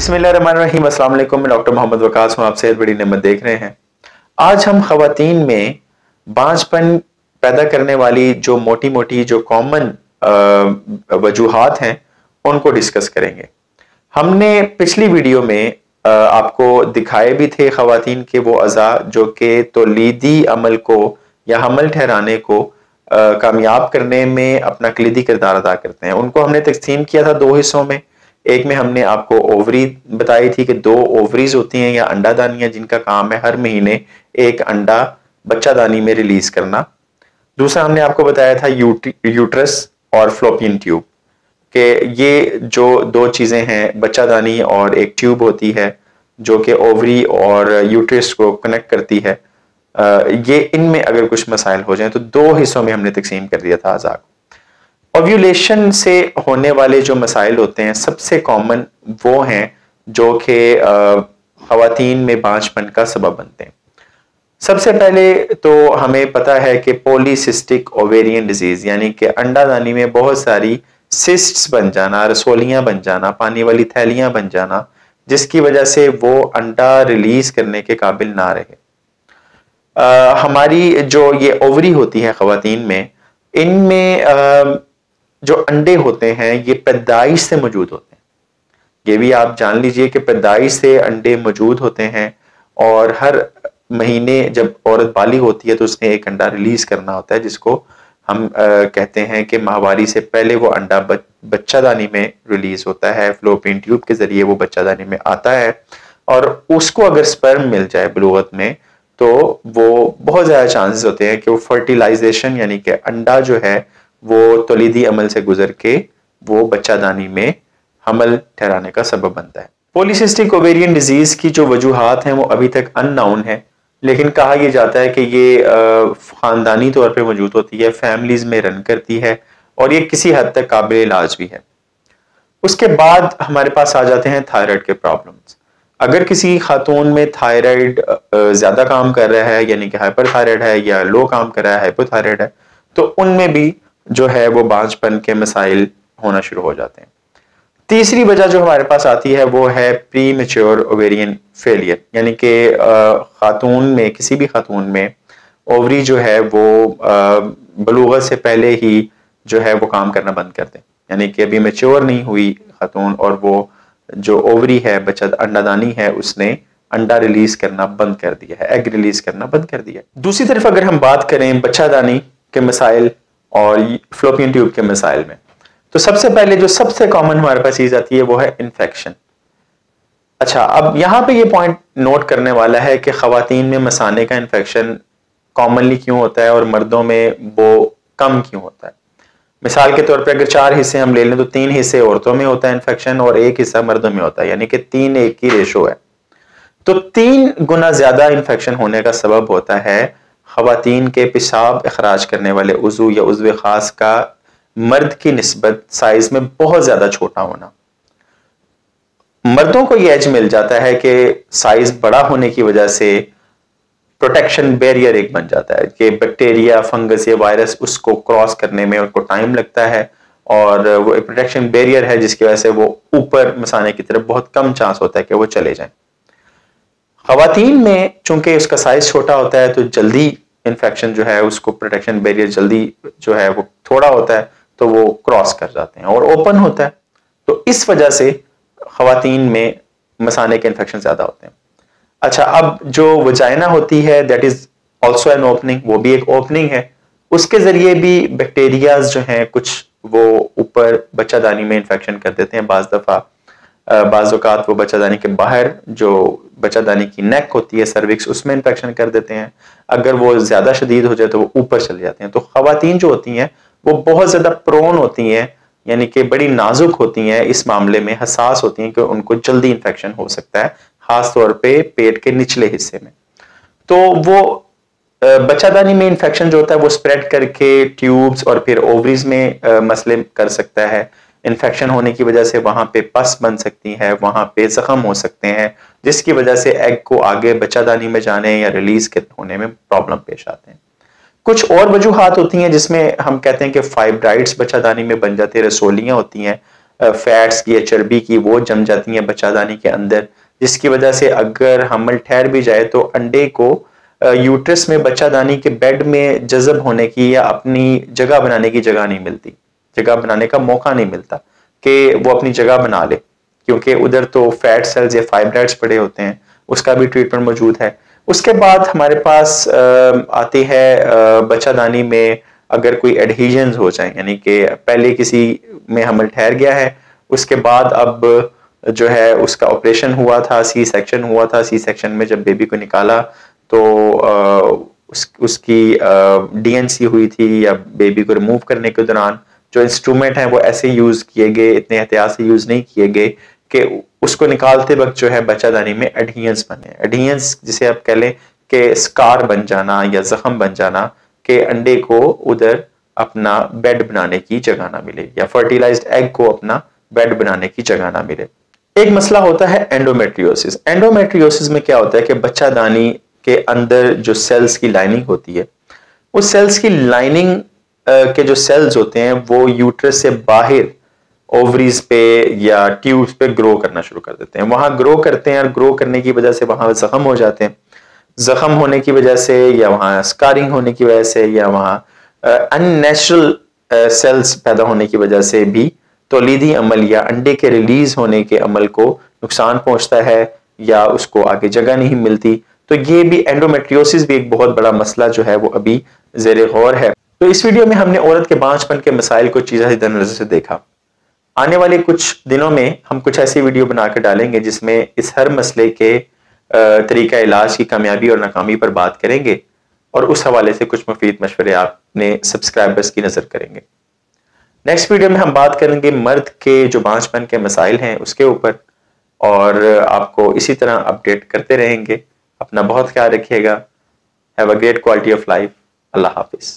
बिस्मिल्लाहिर्रहमानिर्रहीम। अस्सलाम वालेकुम। मैं डॉक्टर मोहम्मद वकास हूँ। आप सेहत बड़ी नेमत देख रहे हैं। आज हम खवातीन में बांझपन पैदा करने वाली जो मोटी मोटी जो कॉमन वजूहात हैं उनको डिस्कस करेंगे। हमने पिछली वीडियो में आपको दिखाए भी थे खवातीन के वो अज़ा जो कि तौलीदी अमल को या हमल ठहराने को कामयाब करने में अपना कलीदी किरदार अदा करते हैं। उनको हमने तकसीम किया था दो हिस्सों में। एक में हमने आपको ओवरी बताई थी कि दो ओवरीज होती हैं या अंडादानियां जिनका काम है हर महीने एक अंडा बच्चादानी में रिलीज करना। दूसरा हमने आपको बताया था यूट्रस और फ्लोपियन ट्यूब कि ये जो दो चीजें हैं, बच्चादानी और एक ट्यूब होती है जो कि ओवरी और यूट्रस को कनेक्ट करती है। ये इनमें अगर कुछ मसाइल हो जाएं तो दो हिस्सों में हमने तकसीम कर दिया था अज़ा को। ओव्यूलेशन से होने वाले जो मसाइल होते हैं सबसे कॉमन वो हैं जो कि खवातीन में बांझपन का सबब बनते हैं। सबसे पहले तो हमें पता है कि पॉलीसिस्टिक ओवेरियन डिजीज यानी कि अंडादानी में बहुत सारी सिस्ट्स बन जाना, रसोलियां बन जाना, पानी वाली थैलियां बन जाना, जिसकी वजह से वो अंडा रिलीज करने के काबिल ना रहे। हमारी जो ये ओवरी होती है खवातीन में, इनमें जो अंडे होते हैं ये पैदाइश से मौजूद होते हैं। ये भी आप जान लीजिए कि पैदाइश से अंडे मौजूद होते हैं और हर महीने जब औरत बालिग होती है तो उसने एक अंडा रिलीज करना होता है, जिसको हम कहते हैं कि माहवारी से पहले वो अंडा बच्चादानी में रिलीज होता है। फ्लोपियन ट्यूब के जरिए वो बच्चादानी में आता है और उसको अगर स्पर्म मिल जाए बलूगत में तो वो बहुत ज्यादा चांसेस होते हैं कि वो फर्टिलाइजेशन यानी कि अंडा जो है वो तौलीदी अमल से गुजर के वो बच्चादानी में हमल ठहराने का सबब बनता है। पॉलीसिस्टिक ओवेरियन डिजीज की जो वजूहात हैं वो अभी तक अननाउन है, लेकिन कहा यह जाता है कि ये खानदानी तौर पे मौजूद होती है, फैमिलीज में रन करती है और ये किसी हद तक काबिल इलाज भी है। उसके बाद हमारे पास आ जाते हैं थायराइड के प्रॉब्लम्स। अगर किसी खातून में थायराइड ज्यादा काम कर रहा है यानी कि हाइपरथायराइड है या लो काम कर रहा है हाइपोथायराइड है तो उनमें भी जो है वो बांझपन के मसाइल होना शुरू हो जाते हैं। तीसरी वजह जो हमारे पास आती है वो है प्री मैच्योर ओवेरियन फेलियर यानी कि खातून में, किसी भी खातून में ओवरी जो है वो बलूगत से पहले ही जो है वो काम करना बंद कर दें, यानी कि अभी मैच्योर नहीं हुई खातून और वो जो ओवरी है, बच्चा अंडादानी है, उसने अंडा रिलीज करना बंद कर दिया है, एग रिलीज करना बंद कर दिया है। दूसरी तरफ अगर हम बात करें बच्चादानी के मसाइल और फ्लोपियन ट्यूब के मसाइल में, तो सबसे पहले जो सबसे कॉमन हमारे पास चीज आती है वो है इन्फेक्शन। अच्छा, अब यहां पे ये पॉइंट नोट करने वाला है कि खवातीन में मसाने का इन्फेक्शन कॉमनली क्यों होता है और मर्दों में वो कम क्यों होता है। मिसाल के तौर पे अगर 4 हिस्से हम ले लें तो 3 हिस्से औरतों में होता है इन्फेक्शन और 1 हिस्सा मर्दों में होता है, यानी कि 3-1 की रेशो है। तो 3 गुना ज्यादा इन्फेक्शन होने का सबब होता है खवातीन के पेशाब अखराज करने वाले उज़ू या उज़्व खास का मर्द की निस्बत साइज में बहुत ज्यादा छोटा होना। मर्दों को यह एज मिल जाता है कि साइज बड़ा होने की वजह से प्रोटेक्शन बैरियर एक बन जाता है कि बैक्टीरिया, फंगस या वायरस उसको क्रॉस करने में उनको टाइम लगता है और वो एक प्रोटेक्शन बैरियर है जिसकी वजह से वो ऊपर मसाने की तरफ बहुत कम चांस होता है कि वो चले जाएं। खवातीन में चूंकि उसका साइज छोटा होता है तो जल्दी इन्फेक्शन जो है उसको प्रोटेक्शन बैरियर जल्दी जो है वो थोड़ा होता है तो वो क्रॉस कर जाते हैं और ओपन होता है, तो इस वजह से खवातीन में मसाने के इन्फेक्शन ज्यादा होते हैं। अच्छा, अब जो वजाइना होती है that is also an opening, वो भी एक ओपनिंग है, उसके जरिए भी बैक्टीरियाज जो हैं कुछ वो ऊपर बच्चादानी में इन्फेक्शन कर देते हैं। बाज दफा बाज़ औक़ात वो बच्चादानी के बाहर जो बच्चादानी की नेक होती है, सर्विक्स, उसमें इन्फेक्शन कर देते हैं। अगर वो ज्यादा शदीद हो जाए तो वो ऊपर चले जाते हैं। तो खवातीन जो होती हैं वो बहुत ज्यादा प्रोन होती हैं, यानी कि बड़ी नाजुक होती हैं, इस मामले में हसास होती हैं कि उनको जल्दी इन्फेक्शन हो सकता है, खास तौर पे पेट के निचले हिस्से में। तो वो बच्चादानी में इन्फेक्शन जो होता है वो स्प्रेड करके ट्यूब्स और फिर ओवरीज में मसले कर सकता है। इन्फेक्शन होने की वजह से वहां पे पस बन सकती है, वहां पे जख्म हो सकते हैं, जिसकी वजह से एग को आगे बच्चादानी में जाने या रिलीज होने में प्रॉब्लम पेश आते हैं। कुछ और वजूहात होती हैं जिसमें हम कहते हैं कि फाइब्राइड्स बच्चादानी में बन जाते हैं, रसोलियां होती हैं। फैट्स की या चर्बी की वो जम जाती हैं बच्चादानी के अंदर, जिसकी वजह से अगर हमल ठहर भी जाए तो अंडे को यूट्रस में बच्चादानी के बेड में जज़ब होने की या अपनी जगह बनाने की जगह नहीं मिलती, जगह बनाने का मौका नहीं मिलता कि वो अपनी जगह बना ले, क्योंकि उधर तो फैट सेल्स या फाइब्राइड्स पड़े होते हैं, उसका भी ट्रीटमेंट मौजूद है। उसके बाद हमारे पास आती है बच्चादानी में अगर कोई एडहीजन्स हो जाए, यानी कि पहले किसी में हमल ठहर गया है, उसके बाद अब जो है उसका ऑपरेशन हुआ था, सी सेक्शन हुआ था, सी सेक्शन में जब बेबी को निकाला तो उसकी डीएनसी हुई थी, या बेबी को रिमूव करने के दौरान जो इंस्ट्रूमेंट है वो ऐसे यूज किए गए, इतने एहतियात से यूज नहीं किए गए कि उसको निकालते वक्त जो है बच्चादानी में एडहियंस बने। एडहियंस जिसे आप कह लें कि स्कार बन जाना या जख्म बन जाना, कि अंडे को उधर अपना बेड बनाने की जगह ना मिले, या फर्टिलाइज्ड एग को अपना बेड बनाने की जगह ना मिले। एक मसला होता है एंडोमेट्रियोसिस। एंडोमेट्रियोसिस में क्या होता है कि बच्चादानी के अंदर जो सेल्स की लाइनिंग होती है, उस सेल्स की लाइनिंग के जो सेल्स होते हैं वो यूट्रस से बाहर ओवरीज पे या ट्यूब्स पे ग्रो करना शुरू कर देते हैं, वहां ग्रो करते हैं, और ग्रो करने की वजह से वहां जख्म हो जाते हैं। जख्म होने की वजह से, या वहां स्कारिंग होने की वजह से, या वहां अननेचुरल सेल्स पैदा होने की वजह से भी तौलीदी अमल या अंडे के रिलीज होने के अमल को नुकसान पहुंचता है, या उसको आगे जगह नहीं मिलती। तो ये भी एंडोमेट्रियोसिस भी एक बहुत बड़ा मसला जो है वो अभी ज़ेरे गौर है। तो इस वीडियो में हमने औरत के बांझपन के मसाइल को चीज़ा नजर से देखा। आने वाले कुछ दिनों में हम कुछ ऐसी वीडियो बनाकर डालेंगे जिसमें इस हर मसले के तरीका इलाज की कामयाबी और नाकामी पर बात करेंगे, और उस हवाले से कुछ मुफीद मशवरे आपने सब्सक्राइबर्स की नजर करेंगे। नेक्स्ट वीडियो में हम बात करेंगे मर्द के जो बांझपन के मसाइल हैं उसके ऊपर, और आपको इसी तरह अपडेट करते रहेंगे। अपना बहुत ख्याल रखिएगा। Have a great quality of life. Allah Hafiz.